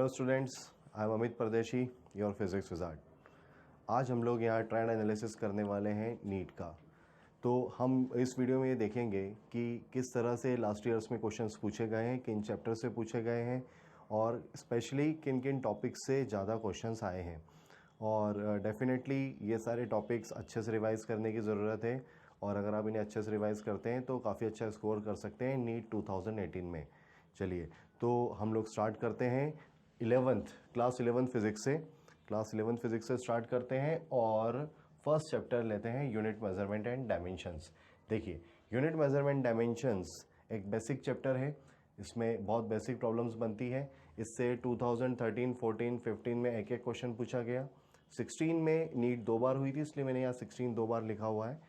Hello students, I am Amit परदेशी, your physics wizard. आज हम लोग यहाँ ट्रेंड एनालिसिस करने वाले हैं नीट का। तो हम इस वीडियो में ये देखेंगे कि किस तरह से लास्ट ईयर्स में क्वेश्चंस पूछे गए हैं, किन चैप्टर से पूछे गए हैं और स्पेशली किन किन टॉपिक्स से ज़्यादा क्वेश्चंस आए हैं। और डेफिनेटली ये सारे टॉपिक्स अच्छे से रिवाइज़ करने की ज़रूरत है और अगर आप इन्हें अच्छे से रिवाइज़ करते हैं तो काफ़ी अच्छा स्कोर कर सकते हैं नीट 2018 में। चलिए, तो हम लोग स्टार्ट करते हैं क्लास 11th फिज़िक्स से स्टार्ट करते हैं और फर्स्ट चैप्टर लेते हैं यूनिट मेजरमेंट एंड डायमेंशंस। देखिए, यूनिट मेजरमेंट डायमेंशंस एक बेसिक चैप्टर है। इसमें बहुत बेसिक प्रॉब्लम्स बनती है। इससे 2013, 14, 15 में एक एक क्वेश्चन पूछा गया। 16 में नीट 2 बार हुई थी, इसलिए मैंने यहाँ 16 2 बार लिखा हुआ है।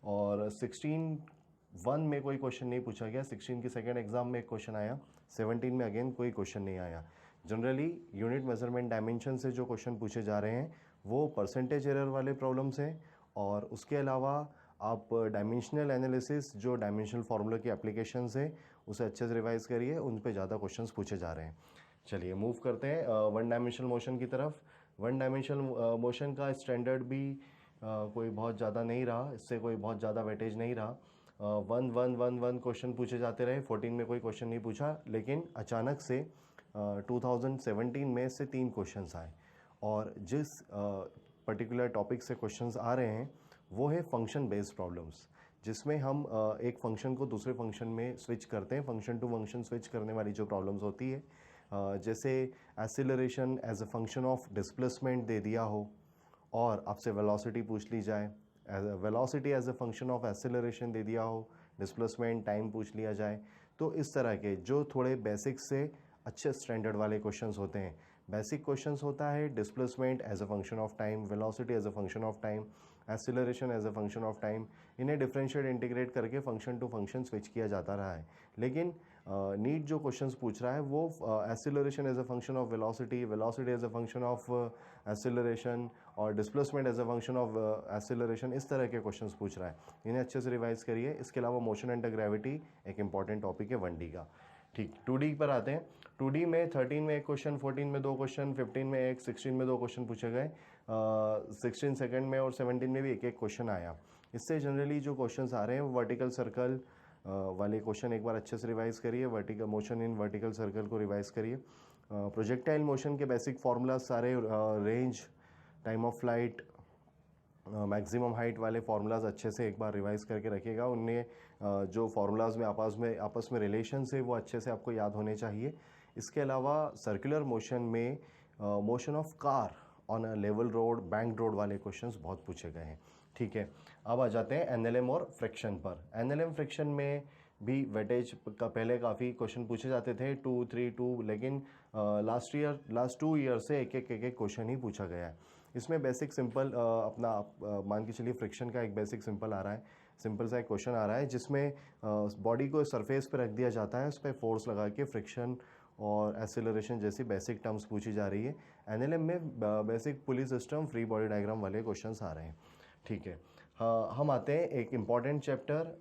और 16 में कोई क्वेश्चन नहीं पूछा गया। 16 की सेकेंड एग्जाम में एक क्वेश्चन आया। 17 में अगेन कोई क्वेश्चन नहीं आया। जनरली यूनिट मेजरमेंट डायमेंशन से जो क्वेश्चन पूछे जा रहे हैं वो परसेंटेज एरर वाले प्रॉब्लम्स हैं। और उसके अलावा आप डायमेंशनल एनालिसिस, जो डायमेंशनल फार्मूला की एप्लीकेशंस है, उसे अच्छे से रिवाइज करिए, उन पे ज़्यादा क्वेश्चंस पूछे जा रहे हैं। चलिए मूव करते हैं वन डायमेंशनल मोशन की तरफ। वन डायमेंशनल मोशन का स्टैंडर्ड भी कोई बहुत ज़्यादा नहीं रहा, इससे कोई बहुत ज़्यादा वेटेज नहीं रहा। 1 क्वेश्चन पूछे जाते रहे। 14 में कोई क्वेश्चन नहीं पूछा, लेकिन अचानक से 2017 में से 3 क्वेश्चंस आए। और जिस पर्टिकुलर टॉपिक से क्वेश्चंस आ रहे हैं वो है फंक्शन बेस्ड प्रॉब्लम्स, जिसमें हम एक फंक्शन को दूसरे फंक्शन में स्विच करते हैं। फंक्शन टू फंक्शन स्विच करने वाली जो प्रॉब्लम्स होती है, जैसे acceleration as a function of displacement दे दिया हो और आपसे वेलोसिटी पूछ ली जाए, velocity as a function of acceleration दे दिया हो, डिस्प्लेसमेंट टाइम पूछ लिया जाए। तो इस तरह के जो थोड़े बेसिक से अच्छे स्टैंडर्ड वाले क्वेश्चंस होते हैं। बेसिक क्वेश्चंस होता है displacement as a function of time, velocity as a function of time, acceleration as a function of time. इन्हें डिफरेंशिएट इंटीग्रेट करके फंक्शन टू फंक्शन स्विच किया जाता रहा है। लेकिन नीट जो क्वेश्चंस पूछ रहा है वो acceleration as a function of velocity, velocity as a function of acceleration और displacement as a function of acceleration, इस तरह के क्वेश्चंस पूछ रहा है। इन्हें अच्छे से रिवाइज करिए। इसके अलावा मोशन अंडर ग्रेविटी एक इंपॉर्टेंट टॉपिक है 1D का। ठीक, 2D पर आते हैं। 2D में 13 में एक क्वेश्चन, 14 में 2 क्वेश्चन, 15 में एक, 16 में 2 क्वेश्चन पूछे गए। 16 सेकंड में और 17 में भी एक एक क्वेश्चन आया। इससे जनरली जो क्वेश्चंस आ रहे हैं वो वर्टिकल सर्कल वाले क्वेश्चन एक बार अच्छे से रिवाइज करिए। Vertical motion in vertical circle को रिवाइज करिए। प्रोजेक्टाइल मोशन के बेसिक फार्मूलाज सारे, range, time of flight, maximum height वाले फार्मूलाज अच्छे से एक बार रिवाइज करके रखिएगा। उनमें जो फार्मूलाज में आपस में रिलेशंस है वो अच्छे से आपको याद होने चाहिए। इसके अलावा सर्कुलर मोशन में motion of car on a level road, bank road वाले क्वेश्चंस बहुत पूछे गए हैं। ठीक है, अब आ जाते हैं एनएलएम और फ्रिक्शन पर। एनएलएम फ्रिक्शन में भी वेटेज का पहले काफ़ी क्वेश्चन पूछे जाते थे, 2, 3, 2, लेकिन लास्ट 2 ईयर से एक एक क्वेश्चन ही पूछा गया है। इसमें बेसिक सिंपल मान के चलिए फ्रिक्शन का एक बेसिक सिंपल आ रहा है, सिंपल सा एक क्वेश्चन आ रहा है जिसमें बॉडी को सरफेस पे रख दिया जाता है, उस पर फोर्स लगा के फ्रिक्शन और एक्सेलरेशन जैसी बेसिक टर्म्स पूछी जा रही है। एनएलएम में बेसिक पुली सिस्टम, फ्री बॉडी डायग्राम वाले क्वेश्चंस आ रहे हैं। ठीक है, हम आते हैं एक इम्पॉर्टेंट चैप्टर,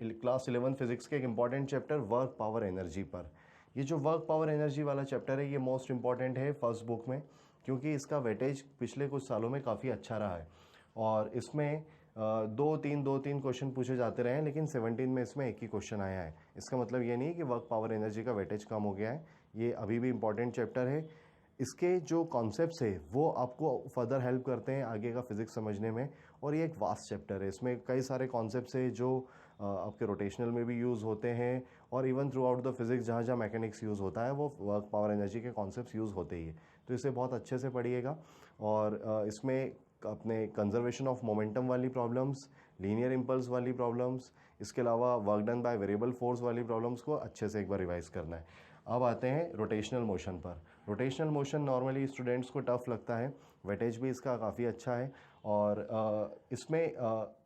क्लास 11 फिजिक्स के एक important chapter work power energy पर। ये जो वर्क पावर एनर्जी वाला चैप्टर है ये मोस्ट इम्पॉर्टेंट है फर्स्ट बुक में, क्योंकि इसका वेटेज पिछले कुछ सालों में काफ़ी अच्छा रहा है। और इसमें 2-3 क्वेश्चन पूछे जाते रहे हैं, लेकिन 17 में इसमें एक ही क्वेश्चन आया है। इसका मतलब ये नहीं कि वर्क पावर एनर्जी का वेटेज कम हो गया है, ये अभी भी इम्पॉर्टेंट चैप्टर है। इसके जो कॉन्सेप्ट्स है वो आपको फर्दर हेल्प करते हैं आगे का फिजिक्स समझने में। और ये एक वास्ट चैप्टर है, इसमें कई सारे कॉन्सेप्ट्स है जो आपके रोटेशनल में भी यूज़ होते हैं और even through out the physics जहाँ जहाँ मैकेनिक्स यूज़ होता है वो वर्क पावर एनर्जी के कॉन्सेप्ट्स यूज़ होते ही है। तो इसे बहुत अच्छे से पढ़िएगा। और इसमें अपने कंजर्वेशन ऑफ मोमेंटम वाली प्रॉब्लम्स, लीनियर इम्पल्स वाली प्रॉब्लम्स, इसके अलावा work done by variable force वाली प्रॉब्लम्स को अच्छे से एक बार रिवाइज करना है। अब आते हैं रोटेशनल मोशन पर। रोटेशनल मोशन नॉर्मली स्टूडेंट्स को टफ लगता है, वेटेज भी इसका काफ़ी अच्छा है। और इसमें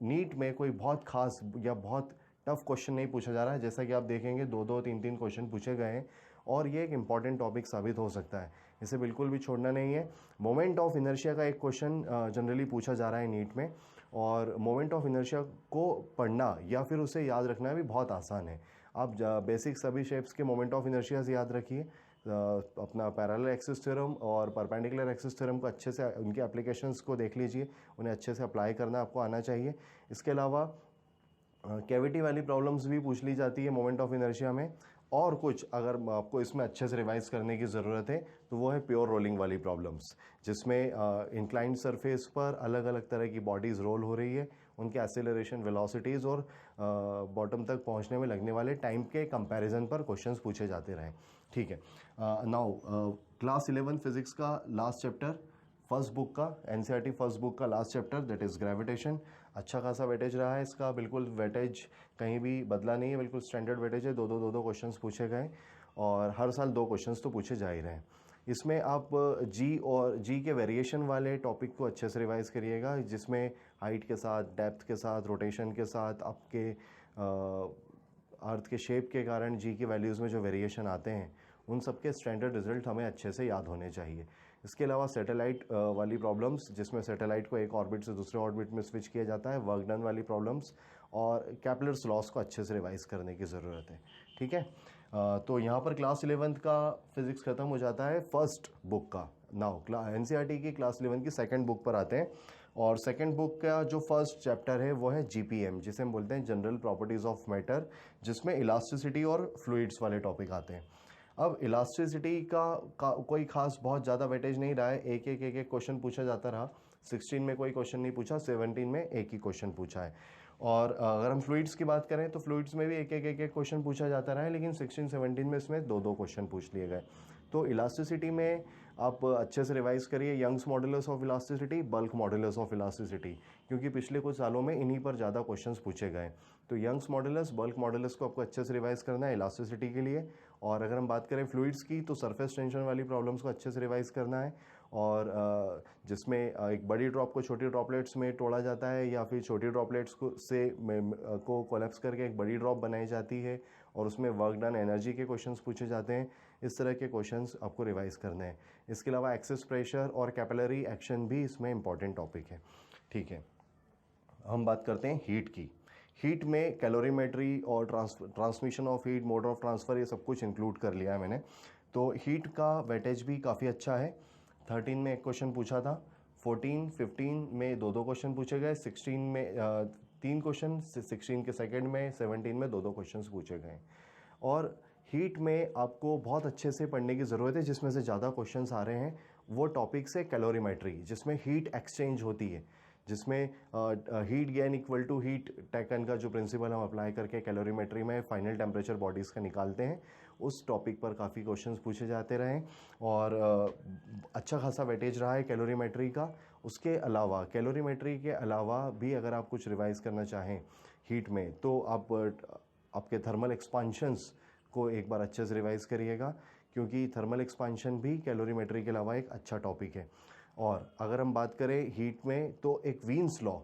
नीट में कोई बहुत खास या बहुत टफ क्वेश्चन नहीं पूछा जा रहा है। जैसा कि आप देखेंगे 2-3 क्वेश्चन पूछे गए हैं और ये एक इंपॉर्टेंट टॉपिक साबित हो सकता है, इसे बिल्कुल भी छोड़ना नहीं है। मोमेंट ऑफ इनर्शिया का एक क्वेश्चन जनरली पूछा जा रहा है नीट में, और मोमेंट ऑफ इनर्शिया को पढ़ना या फिर उसे याद रखना भी बहुत आसान है। आप बेसिक सभी शेप्स के मोमेंट ऑफ इनर्शिया याद रखिए, अपना पैरेलल एक्सिस थ्योरम और परपेंडिकुलर एक्सिस थ्योरम को अच्छे से उनके एप्लीकेशंस को देख लीजिए, उन्हें अच्छे से अप्लाई करना आपको आना चाहिए। इसके अलावा कैविटी वाली प्रॉब्लम्स भी पूछ ली जाती है मोमेंट ऑफ इनर्शिया में। और कुछ अगर आपको इसमें अच्छे से रिवाइज करने की ज़रूरत है तो वो है प्योर रोलिंग वाली प्रॉब्लम्स, जिसमें इंक्लाइंड सरफेस पर अलग अलग तरह की बॉडीज़ रोल हो रही है, उनके एक्सेलरेशन वेलोसिटीज़ और बॉटम तक पहुंचने में लगने वाले टाइम के कंपैरिजन पर क्वेश्चंस पूछे जाते रहे। ठीक है, नाउ क्लास 11 फिजिक्स का लास्ट चैप्टर, फर्स्ट बुक का, एनसीईआरटी फर्स्ट बुक का last chapter, that is gravitation. अच्छा खासा वेटेज रहा है इसका, बिल्कुल वेटेज कहीं भी बदला नहीं है, बिल्कुल स्टैंडर्ड वेटेज है। दो क्वेश्चंस पूछे गए और हर साल 2 क्वेश्चंस तो पूछे जा ही रहे हैं। इसमें आप जी और जी के वेरिएशन वाले टॉपिक को अच्छे से रिवाइज करिएगा, जिसमें हाइट के साथ, डेप्थ के साथ, रोटेशन के साथ, आपके अर्थ के शेप के कारण जी की वैल्यूज़ में जो वेरिएशन आते हैं, उन सब के स्टैंडर्ड रिजल्ट हमें अच्छे से याद होने चाहिए। इसके अलावा सैटेलाइट वाली प्रॉब्लम्स, जिसमें सैटेलाइट को एक ऑर्बिट से दूसरे ऑर्बिट में स्विच किया जाता है, वर्क डन वाली प्रॉब्लम्स, और केपलर्स लॉस को अच्छे से रिवाइज करने की ज़रूरत है। ठीक है, तो यहाँ पर क्लास 11 का फिजिक्स खत्म हो जाता है फर्स्ट बुक का। नाउ एनसीईआरटी की क्लास 11 की सेकंड बुक पर आते हैं, और सेकंड बुक का जो फर्स्ट चैप्टर है वो है जीपीएम, जिसे हम बोलते हैं जनरल प्रॉपर्टीज़ ऑफ मैटर, जिसमें इलास्टिसिटी और फ्लूइड्स वाले टॉपिक आते हैं। अब इलास्टिसिटी का कोई खास बहुत ज़्यादा वेटेज नहीं रहा है, एक क्वेश्चन पूछा जाता रहा। 16 में कोई क्वेश्चन नहीं पूछा, 17 में एक ही क्वेश्चन पूछा है। और अगर हम फ्लूइड्स की बात करें तो फ्लूइड्स में भी एक क्वेश्चन पूछा जाता रहा है, लेकिन 16-17 में इसमें 2 क्वेश्चन पूछ लिए गए। तो इलास्टिसिटी में आप अच्छे से रिवाइज करिए Young's modulus of elasticity, bulk modulus of elasticity, क्योंकि पिछले कुछ सालों में इन्हीं पर ज़्यादा क्वेश्चंस पूछे गए। तो यंग्स मॉडुलस, बल्क मॉडुलस को आपको अच्छे से रिवाइज करना है इलास्टिसिटी के लिए। और अगर हम बात करें फ्लूइड्स की, तो सरफेस टेंशन वाली प्रॉब्लम्स को अच्छे से रिवाइज करना है, और जिसमें एक बड़ी ड्रॉप को छोटी ड्रॉपलेट्स में तोड़ा जाता है, या फिर छोटी ड्रॉपलेट्स को कोलैप्स करके एक बड़ी ड्रॉप बनाई जाती है, और उसमें वर्क डन एनर्जी के क्वेश्चंस पूछे जाते हैं। इस तरह के क्वेश्चंस आपको रिवाइज करने हैं। इसके अलावा एक्सेस प्रेशर और कैपिलरी एक्शन भी इसमें इंपॉर्टेंट टॉपिक है। ठीक है, हम बात करते हैं हीट की। हीट में कैलोरीमेट्री और transmission of heat, mode of transfer, ये सब कुछ इंक्लूड कर लिया है मैंने। तो हीट का वेटेज भी काफ़ी अच्छा है। 13 में एक क्वेश्चन पूछा था, 14, 15 में 2 क्वेश्चन पूछे गए, 16 में 3 क्वेश्चन, 16 के सेकेंड में, 17 में 2 क्वेश्चन पूछे गए। और हीट में आपको बहुत अच्छे से पढ़ने की ज़रूरत है, जिसमें से ज़्यादा क्वेश्चंस आ रहे हैं वो टॉपिक्स है कैलोरीमेट्री, जिसमें हीट एक्सचेंज होती है, जिसमें heat gain equal to heat taken का जो प्रिंसिपल हम अप्लाई करके कैलोरीमेट्री में फाइनल टेम्परेचर बॉडीज़ का निकालते हैं, उस टॉपिक पर काफ़ी क्वेश्चंस पूछे जाते रहे, और अच्छा खासा वेटेज रहा है कैलोरीमेट्री का। उसके अलावा कैलोरीमेट्री के अलावा भी अगर आप कुछ रिवाइज करना चाहें हीट में, तो आपके थर्मल एक्सपांशंस को एक बार अच्छे से रिवाइज करिएगा, क्योंकि थर्मल एक्सपांशन भी कैलोरीमेट्री के अलावा एक अच्छा टॉपिक है। और अगर हम बात करें हीट में, तो एक वीन्स लॉ,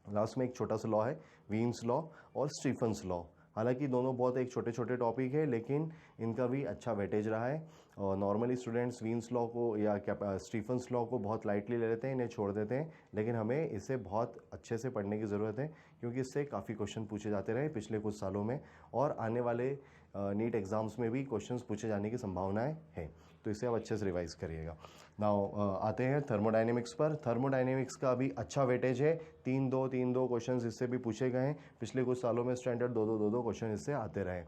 लास्ट में एक छोटा सा लॉ है, वीन्स लॉ और स्टीफन्स लॉ। हालांकि दोनों बहुत एक छोटे छोटे टॉपिक है, लेकिन इनका भी अच्छा वेटेज रहा है। और नॉर्मली स्टूडेंट्स वीन्स लॉ को या स्टीफन्स लॉ को बहुत लाइटली ले लेते हैं, इन्हें छोड़ देते हैं, लेकिन हमें इसे बहुत अच्छे से पढ़ने की ज़रूरत है, क्योंकि इससे काफ़ी क्वेश्चन पूछे जाते रहे पिछले कुछ सालों में, और आने वाले नीट एग्ज़ाम्स में भी क्वेश्चंस पूछे जाने की संभावनाएं हैं। तो इसे आप अच्छे से रिवाइज करिएगा। नाउ आते हैं थर्मोडाइनेमिक्स पर। थर्मोडाइनेमिक्स का भी अच्छा वेटेज है, 3-2 क्वेश्चंस इससे भी पूछे गए हैं। पिछले कुछ सालों में स्टैंडर्ड 2-2 क्वेश्चन इससे आते रहे।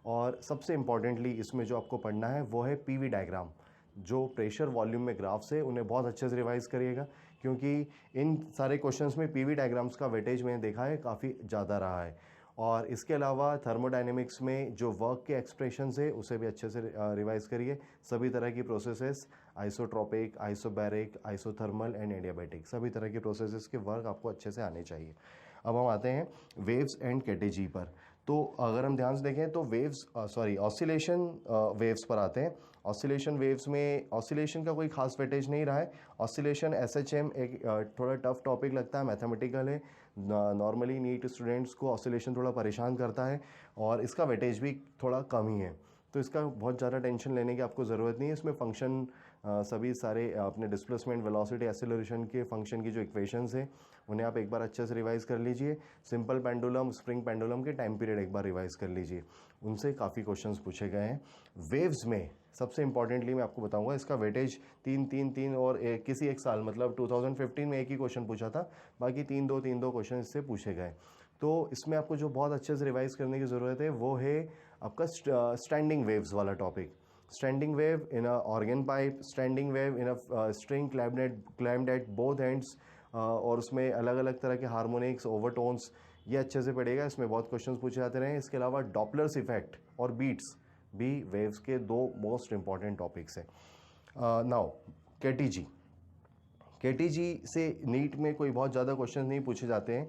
और सबसे इम्पॉर्टेंटली इसमें जो आपको पढ़ना है वो है पीवी डायग्राम, जो प्रेशर वॉल्यूम में ग्राफ्स है, उन्हें बहुत अच्छे से रिवाइज करिएगा, क्योंकि इन सारे क्वेश्चंस में पीवी डायग्राम्स का वेटेज मैंने देखा है काफ़ी ज़्यादा रहा है। और इसके अलावा थर्मोडायनेमिक्स में जो वर्क के एक्सप्रेशंस है उसे भी अच्छे से रिवाइज करिए। सभी तरह की processes, isotropic, isobaric, isothermal and adiabatic, सभी तरह की प्रोसेसेस के वर्क आपको अच्छे से आने चाहिए। अब हम आते हैं वेव्स एंड केटीजी पर। तो अगर हम ध्यान से देखें तो ऑसिलेशन वेव्स पर आते हैं। ऑसिलेशन वेव्स में ऑसिलेशन का कोई खास वेटेज नहीं रहा है। ऑसिलेशन एसएचएम एक थोड़ा टफ टॉपिक लगता है, मैथमेटिकल है। नॉर्मली नीट स्टूडेंट्स को ऑसिलेशन थोड़ा परेशान करता है, और इसका वेटेज भी थोड़ा कम ही है, तो इसका बहुत ज़्यादा टेंशन लेने की आपको ज़रूरत नहीं है। इसमें फंक्शन सभी सारे अपने डिस्प्लेसमेंट, वेलोसिटी, एक्सेलरेशन के फंक्शन की जो इक्वेशंस हैं उन्हें आप एक बार अच्छे से रिवाइज कर लीजिए। सिंपल पेंडुलम, स्प्रिंग पेंडुलम के टाइम पीरियड एक बार रिवाइज कर लीजिए, उनसे काफ़ी क्वेश्चंस पूछे गए हैं। वेव्स में सबसे इंपॉर्टेंटली मैं आपको बताऊंगा, इसका वेटेज 3 और किसी एक साल मतलब 2015 में एक ही क्वेश्चन पूछा था, बाकी 3-2 क्वेश्चन इससे पूछे गए। तो इसमें आपको जो बहुत अच्छे से रिवाइज करने की ज़रूरत है वो है आपका स्टैंडिंग वेव्स वाला topic. Standing wave in a organ pipe, standing wave in a string clamped at both ends, और उसमें अलग अलग तरह के हार्मोनिक्स, ओवरटोन्स, ये अच्छे से पड़ेगा। इसमें बहुत क्वेश्चंस पूछे जाते रहे। इसके अलावा डॉपलर्स इफेक्ट और बीट्स भी वेव्स के दो मोस्ट इंपॉर्टेंट टॉपिक्स हैं। नाउ केटीजी, केटीजी से नीट में कोई बहुत ज़्यादा क्वेश्चन नहीं पूछे जाते हैं।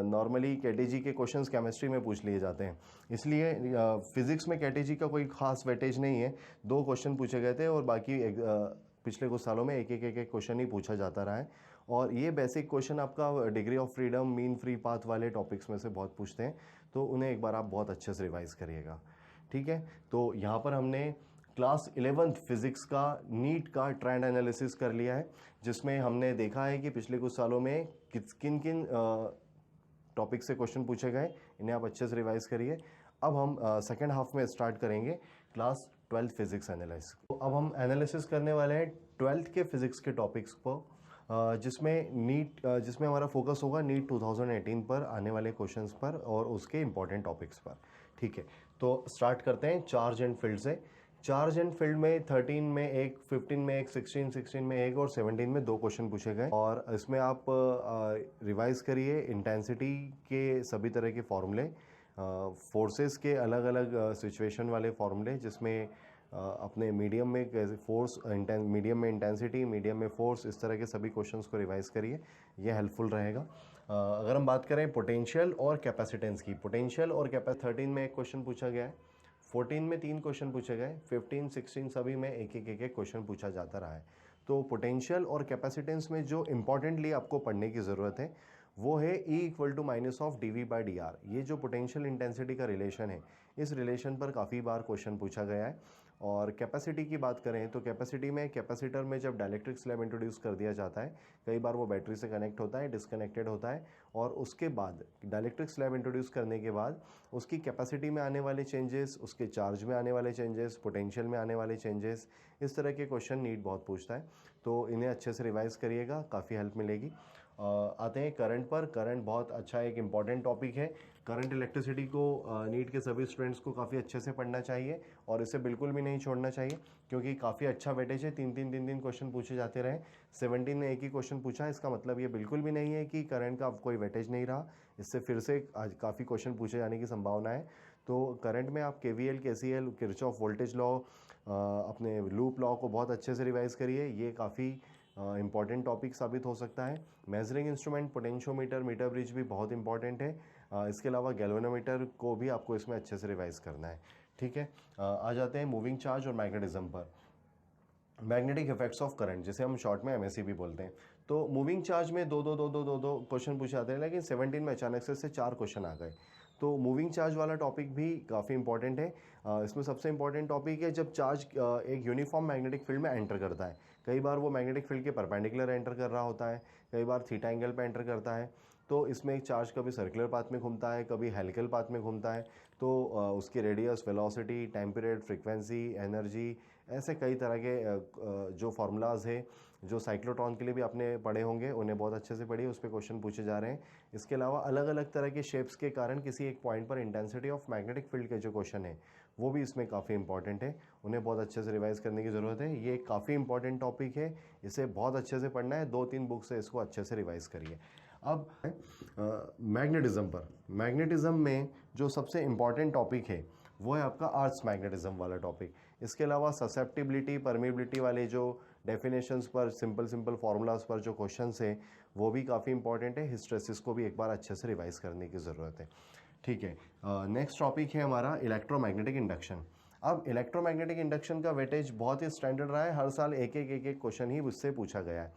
नॉर्मली केटीजी के क्वेश्चंस केमिस्ट्री में पूछ लिए जाते हैं, इसलिए फिजिक्स में केटीजी का कोई खास वेटेज नहीं है। 2 क्वेश्चन पूछे गए थे और बाकी पिछले कुछ सालों में एक एक क्वेश्चन ही पूछा जाता रहा है। और ये बेसिक क्वेश्चन आपका degree of freedom, mean free path वाले टॉपिक्स में से बहुत पूछते हैं, तो उन्हें एक बार आप बहुत अच्छे से रिवाइज करिएगा। ठीक है, तो यहाँ पर हमने क्लास 11th फिजिक्स का नीट का ट्रेंड एनालिसिस कर लिया है, जिसमें हमने देखा है कि पिछले कुछ सालों में किन किन टॉपिक से क्वेश्चन पूछे गए, इन्हें आप अच्छे से रिवाइज करिए। अब हम सेकेंड हाफ में स्टार्ट करेंगे क्लास 12th फिजिक्स एनालिसिस। तो अब हम एनालिसिस करने वाले हैं 12th के फिजिक्स के टॉपिक्स को, जिसमें हमारा फोकस होगा नीट 2018 पर आने वाले क्वेश्चंस पर और उसके इंपॉर्टेंट टॉपिक्स पर। ठीक है, तो स्टार्ट करते हैं चार्ज एंड फील्ड से। चार्ज एंड फील्ड में 13 में एक, 15 में एक, 16 में एक और 17 में 2 क्वेश्चन पूछे गए। और इसमें आप रिवाइज करिए इंटेंसिटी के सभी तरह के फॉर्मूले, फोर्सेस के अलग अलग सिचुएशन वाले फॉर्मूले, जिसमें अपने मीडियम में फोर्स, मीडियम में इंटेंसिटी, मीडियम में फोर्स, इस तरह के सभी क्वेश्चंस को रिवाइज करिए, ये हेल्पफुल रहेगा। अगर हम बात करें पोटेंशियल और कैपेसिटेंस की, पोटेंशियल और कैपेसिटेंस 13 में एक क्वेश्चन पूछा गया है, 14 में 3 क्वेश्चन पूछे गए, 15, 16 सभी में एक एक क्वेश्चन पूछा जाता रहा है। तो पोटेंशियल और कैपेसिटेंस में जो इंपॉर्टेंटली आपको पढ़ने की ज़रूरत है वो है E = -dV/dr। ये जो पोटेंशियल इंटेंसिटी का रिलेशन है, इस रिलेशन पर काफ़ी बार क्वेश्चन पूछा गया है। और कैपेसिटी की बात करें तो कैपेसिटी में, कैपेसिटर में जब डाइलेक्ट्रिक स्लैब इंट्रोड्यूस कर दिया जाता है, कई बार वो बैटरी से कनेक्ट होता है, डिस्कनेक्टेड होता है, और उसके बाद डाइलेक्ट्रिक स्लैब इंट्रोड्यूस करने के बाद उसकी कैपेसिटी में आने वाले चेंजेस, उसके चार्ज में आने वाले चेंजेस, पोटेंशियल में आने वाले चेंजेस, इस तरह के क्वेश्चन नीट बहुत पूछता है, तो इन्हें अच्छे से रिवाइज करिएगा, काफ़ी हेल्प मिलेगी। आते हैं करंट पर। करंट बहुत अच्छा एक इम्पॉर्टेंट टॉपिक है। करंट इलेक्ट्रिसिटी को नीट के सभी स्टूडेंट्स को काफ़ी अच्छे से पढ़ना चाहिए और इसे बिल्कुल भी नहीं छोड़ना चाहिए, क्योंकि काफ़ी अच्छा वेटेज है। 3 क्वेश्चन पूछे जाते रहे। 17 में एक ही क्वेश्चन पूछा, इसका मतलब ये बिल्कुल भी नहीं है कि करंट का कोई वेटेज नहीं रहा, इससे फिर से आज काफ़ी क्वेश्चन पूछे जाने की संभावना है। तो करंट में आप KVL, KCL, Kirchhoff voltage law, अपने लूप लॉ को बहुत अच्छे से रिवाइज करिए, ये काफ़ी इंपॉर्टेंट टॉपिक साबित हो सकता है। Measuring instrument, potentiometer, metre bridge भी बहुत इंपॉर्टेंट है। इसके अलावा गैल्वेनोमीटर को भी आपको इसमें अच्छे से रिवाइज करना है। ठीक है, आ जाते हैं मूविंग चार्ज और मैग्नेटिज्म पर। मैग्नेटिक इफेक्ट्स ऑफ करंट, जिसे हम शॉर्ट में MSE भी बोलते हैं। तो मूविंग चार्ज में दो क्वेश्चन पूछे जाते हैं, लेकिन 17 में अचानक से 4 क्वेश्चन आ गए। तो मूविंग चार्ज वाला टॉपिक भी काफ़ी इंपॉर्टेंट है। इसमें सबसे इंपॉर्टेंट टॉपिक है जब चार्ज एक यूनिफॉर्म मैग्नेटिक फील्ड में एंटर करता है। कई बार वो मैग्नेटिक फील्ड के परपेंडिकुलर एंटर कर रहा होता है, कई बार थीटा एंगल पे एंटर करता है। तो इसमें एक चार्ज कभी सर्कुलर पाथ में घूमता है, कभी हेलिकल पाथ में घूमता है। तो उसकी radius, velocity, time period, frequency, energy, ऐसे कई तरह के जो फार्मूलाज है, जो साइक्लोट्रॉन के लिए भी आपने पढ़े होंगे, उन्हें बहुत अच्छे से पढ़िए, उस पर क्वेश्चन पूछे जा रहे हैं। इसके अलावा अलग अलग तरह के शेप्स के कारण किसी एक पॉइंट पर इंटेंसिटी ऑफ मैग्नेटिक फील्ड के जो क्वेश्चन है वो भी इसमें काफ़ी इंपॉर्टेंट है, उन्हें बहुत अच्छे से रिवाइज करने की ज़रूरत है। ये काफ़ी इंपॉर्टेंट टॉपिक है, इसे बहुत अच्छे से पढ़ना है। 2-3 बुक से इसको अच्छे से रिवाइज करिए। अब मैग्नेटिज्म पर। मैग्नेटिज्म में जो सबसे इंपॉर्टेंट टॉपिक है वो है आपका आर्ट्स मैग्नेटिज्म वाला टॉपिक। इसके अलावा ससेप्टिबिलिटी, परमिबिलिटी वाले जो डेफिनेशंस पर, सिंपल फार्मूलाज पर जो क्वेश्चंस है वो भी काफ़ी इंपॉर्टेंट है। हिस्ट्रेसिस को भी एक बार अच्छे से रिवाइज करने की ज़रूरत है। ठीक है, नेक्स्ट टॉपिक है हमारा इलेक्ट्रोमैग्नेटिक इंडक्शन। अब इलेक्ट्रोमैग्नेटिक इंडक्शन का वेटेज बहुत ही स्टैंडर्ड रहा है, हर साल एक क्वेश्चन ही उससे पूछा गया है।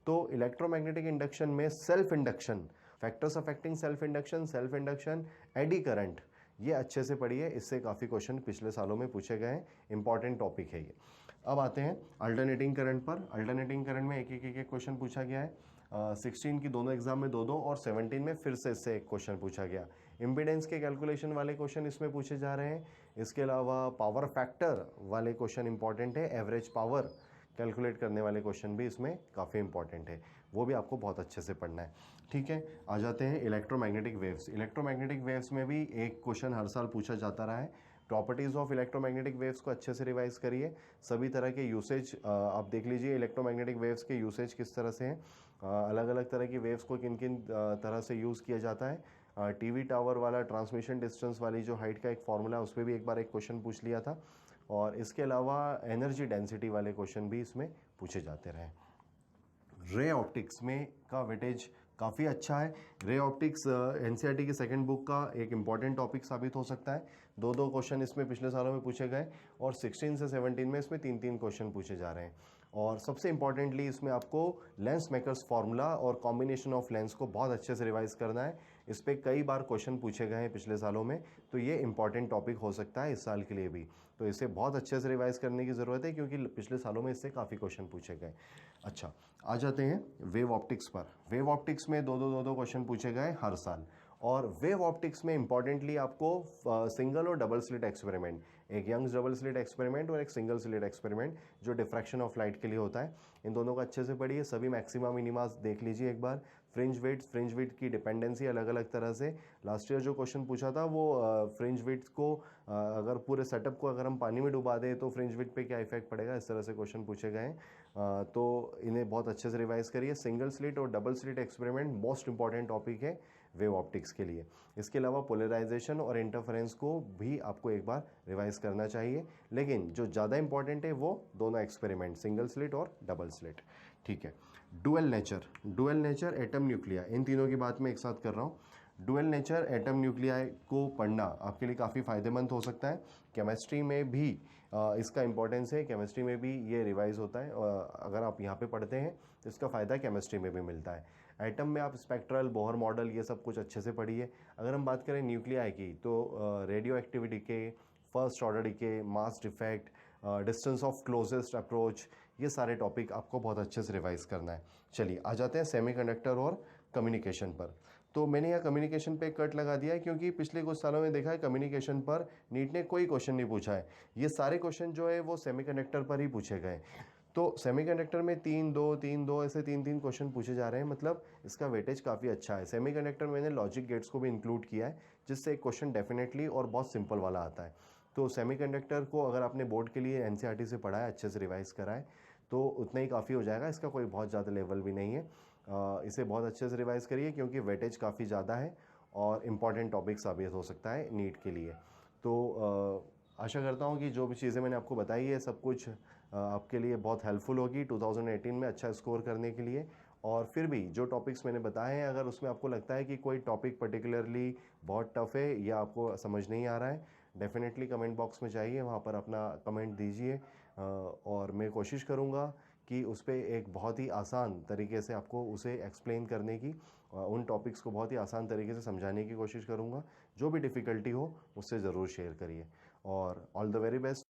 तो इलेक्ट्रोमैग्नेटिक इंडक्शन में self induction, factors affecting self induction, eddy current, ये अच्छे से पढ़िए, इससे काफ़ी क्वेश्चन पिछले सालों में पूछे गए हैं, इंपॉर्टेंट टॉपिक है ये। अब आते हैं अल्टरनेटिंग करंट पर। अल्टरनेटिंग करंट में एक एक क्वेश्चन पूछा गया है। 16 की दोनों एग्जाम में दो दो और 17 में फिर से इससे एक क्वेश्चन पूछा गया। इम्पीडेंस के कैलकुलेशन वाले क्वेश्चन इसमें पूछे जा रहे हैं। इसके अलावा पावर फैक्टर वाले क्वेश्चन इंपॉर्टेंट है। एवरेज पावर कैलकुलेट करने वाले क्वेश्चन भी इसमें काफ़ी इंपॉर्टेंट है, वो भी आपको बहुत अच्छे से पढ़ना है। ठीक है, आ जाते हैं इलेक्ट्रोमैग्नेटिक वेव्स। इलेक्ट्रोमैग्नेटिक वेव्स में भी एक क्वेश्चन हर साल पूछा जाता रहा है। प्रॉपर्टीज़ ऑफ इलेक्ट्रोमैग्नेटिक वेव्स को अच्छे से रिवाइज करिए। सभी तरह के यूसेज आप देख लीजिए, इलेक्ट्रोमैग्नेटिक वेव्स के यूसेज किस तरह से हैं, अलग अलग तरह की वेव्स को किन किन तरह से यूज़ किया जाता है। टीवी टावर वाला ट्रांसमिशन डिस्टेंस वाली जो हाइट का एक फॉर्मूला है, उस पर भी एक बार एक क्वेश्चन पूछ लिया था। और इसके अलावा एनर्जी डेंसिटी वाले क्वेश्चन भी इसमें पूछे जाते रहे। रे ऑप्टिक्स में का वेटेज काफ़ी अच्छा है। रे ऑप्टिक्स एनसीईआरटी की सेकंड बुक का एक इम्पॉर्टेंट टॉपिक साबित हो सकता है। दो दो क्वेश्चन इसमें पिछले सालों में पूछे गए और 16 से 17 में इसमें तीन तीन क्वेश्चन पूछे जा रहे हैं। और सबसे इंपॉर्टेंटली इसमें आपको लेंस मेकर्स फार्मूला और कॉम्बिनेशन ऑफ लेंस को बहुत अच्छे से रिवाइज करना है। इस पर कई बार क्वेश्चन पूछे गए हैं पिछले सालों में, तो ये इंपॉर्टेंट टॉपिक हो सकता है इस साल के लिए भी। तो इसे बहुत अच्छे से रिवाइज करने की ज़रूरत है, क्योंकि पिछले सालों में इससे काफ़ी क्वेश्चन पूछे गए। अच्छा, आ जाते हैं वेव ऑप्टिक्स पर। वेव ऑप्टिक्स में दो दो क्वेश्चन पूछे गए हर साल। और वेव ऑप्टिक्स में इंपॉर्टेंटली आपको सिंगल और डबल स्लिट एक्सपेरिमेंट, एक यंग्स डबल स्लिट एक्सपेरिमेंट और एक सिंगल स्लिट एक्सपेरिमेंट जो डिफ्रैक्शन ऑफ लाइट के लिए होता है, इन दोनों को अच्छे से पढ़िए। सभी मैक्सिमा मिनिमास देख लीजिए एक बार। फ्रिंज विड्थ की डिपेंडेंसी अलग अलग तरह से, लास्ट ईयर जो क्वेश्चन पूछा था वो फ्रिंज विड्थ को अगर पूरे सेटअप को अगर हम पानी में डुबा दें तो फ्रिंज विड्थ पे क्या इफेक्ट पड़ेगा, इस तरह से क्वेश्चन पूछे गए हैं। तो इन्हें बहुत अच्छे से रिवाइज करिए। सिंगल स्लिट और double slit experiment most important topic है वेव ऑप्टिक्स के लिए। इसके अलावा पोलराइजेशन और इंटरफेरेंस को भी आपको एक बार रिवाइज करना चाहिए, लेकिन जो ज़्यादा इंपॉर्टेंट है वो दोनों एक्सपेरिमेंट, सिंगल स्लिट और डबल स्लिट। ठीक है, डुअल नेचर, एटम न्यूक्लिया, इन तीनों की बात मैं एक साथ कर रहा हूँ। डुअल नेचर एटम न्यूक्लिया को पढ़ना आपके लिए काफ़ी फायदेमंद हो सकता है। केमिस्ट्री में भी इसका इंपॉर्टेंस है, केमिस्ट्री में भी ये रिवाइज होता है। अगर आप यहाँ पे पढ़ते हैं तो इसका फ़ायदा केमिस्ट्री में भी मिलता है। एटम में आप स्पेक्ट्रल, बोहर मॉडल, ये सब कुछ अच्छे से पढ़िए। अगर हम बात करें न्यूक्लियाई की, तो रेडियो एक्टिविटी के, first order decay, mass defect, distance of closest approach, ये सारे टॉपिक आपको बहुत अच्छे से रिवाइज करना है। चलिए आ जाते हैं सेमीकंडक्टर और कम्युनिकेशन पर। तो मैंने यहाँ कम्युनिकेशन पे कट लगा दिया है, क्योंकि पिछले कुछ सालों में देखा है कम्युनिकेशन पर नीट ने कोई क्वेश्चन नहीं पूछा है। ये सारे क्वेश्चन जो है वो सेमीकंडक्टर पर ही पूछे गए। तो सेमीकंडक्टर में 3-2 ऐसे 3-3 क्वेश्चन पूछे जा रहे हैं, मतलब इसका वेटेज काफ़ी अच्छा है। सेमीकंडक्टर में मैंने लॉजिक गेट्स को भी इंक्लूड किया है, जिससे एक क्वेश्चन डेफिनेटली और बहुत सिंपल वाला आता है। तो सेमीकंडक्टर को अगर आपने बोर्ड के लिए एनसीईआरटी से पढ़ा है, अच्छे से रिवाइज करा है, तो उतना ही काफ़ी हो जाएगा। इसका कोई बहुत ज़्यादा लेवल भी नहीं है। इसे बहुत अच्छे से रिवाइज करिए, क्योंकि वेटेज काफ़ी ज़्यादा है और इम्पॉर्टेंट टॉपिक साबित हो सकता है नीट के लिए। तो आशा करता हूँ कि जो भी चीज़ें मैंने आपको बताई है सब कुछ आपके लिए बहुत हेल्पफुल होगी 2018 में अच्छा स्कोर करने के लिए। और फिर भी जो टॉपिक्स मैंने बताए हैं, अगर उसमें आपको लगता है कि कोई टॉपिक पर्टिकुलरली बहुत टफ है या आपको समझ नहीं आ रहा है, डेफिनेटली कमेंट बॉक्स में जाइए, वहाँ पर अपना कमेंट दीजिए और मैं कोशिश करूँगा कि उस पर एक बहुत ही आसान तरीके से आपको उसे एक्सप्लेन करने की, उन टॉपिक्स को बहुत ही आसान तरीके से समझाने की कोशिश करूँगा। जो भी डिफ़िकल्टी हो मुझसे ज़रूर शेयर करिए और ऑल द वेरी बेस्ट